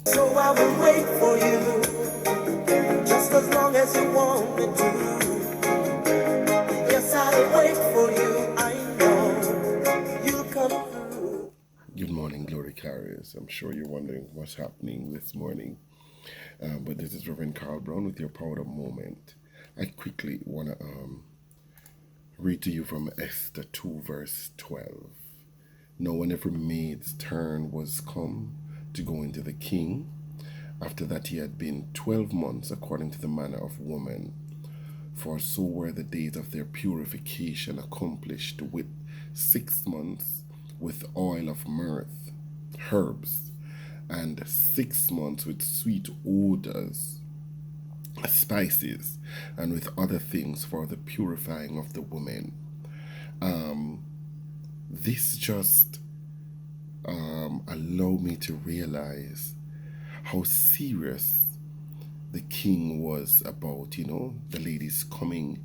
So I will wait for you, just as long as you want me to. Yes, I'll wait for you. I know you'll come through. Good morning, Glory Carriers. I'm sure you're wondering what's happening this morning. But this is Reverend Carl Brown with your Power Up Moment. I quickly want to read to you from Esther 2, verse 12. Now, when every maid's turn was come to go into the king, after that he had been 12 months according to the manner of woman, for so were the days of their purification accomplished with 6 months with oil of mirth, herbs, and 6 months with sweet odors, spices, and with other things for the purifying of the women. This just allowed me to realize how serious the king was about, the ladies coming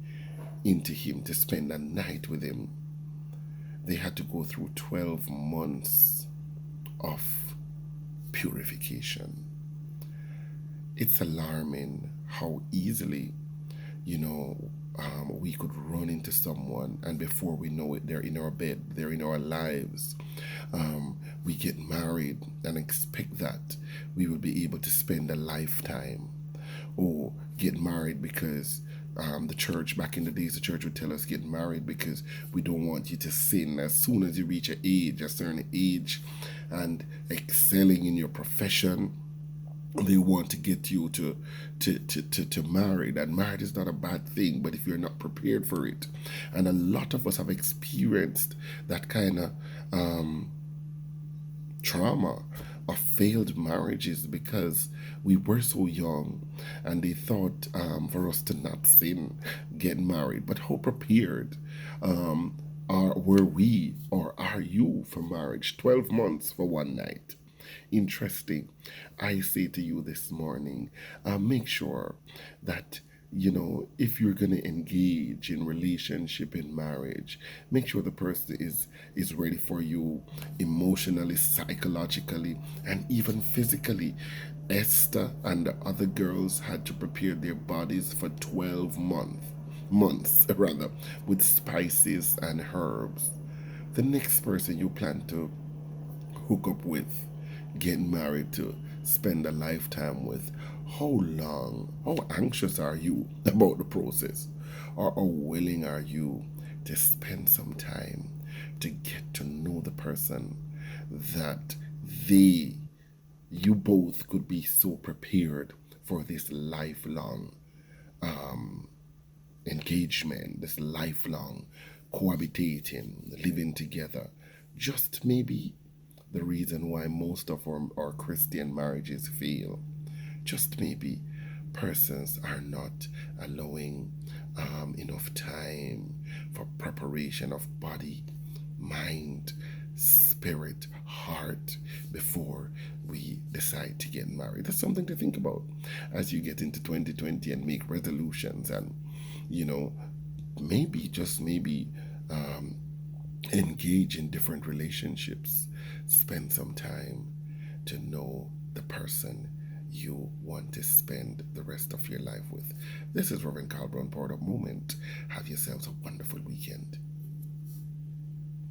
into him to spend a night with him. They had to go through 12 months of purification. It's alarming how easily, we could run into someone, and before we know it, they're in our bed, they're in our lives. We get married and expect that we will be able to spend a lifetime, or get married because the church, back in the days, the church would tell us get married because we don't want you to sin. As soon as you reach a certain age, and excelling in your profession, they want to get you to marry. And marriage is not a bad thing, but if you're not prepared for it, and a lot of us have experienced that kind of trauma of failed marriages because we were so young, and they thought for us to not sin, get married. But how prepared were we, or are you, for marriage? 12 months for one night. Interesting. I say to you this morning, make sure that if you're going to engage in relationship, in marriage, make sure the person is ready for you emotionally, psychologically, and even physically. Esther and the other girls had to prepare their bodies for 12 months rather, with spices and herbs. The next person you plan to hook up with, get married to, spend a lifetime with, how anxious are you about the process? Or how willing are you to spend some time to get to know the person that you both could be so prepared for this lifelong engagement, this lifelong cohabitating, living together? Just maybe the reason why most of our Christian marriages fail. Just maybe persons are not allowing enough time for preparation of body, mind, spirit, heart before we decide to get married. That's something to think about as you get into 2020 and make resolutions, and maybe, just maybe, engage in different relationships. Spend some time to know the person you want to spend the rest of your life with. This is Reverend Carl Brown, Power Up Moment. Have yourselves a wonderful weekend.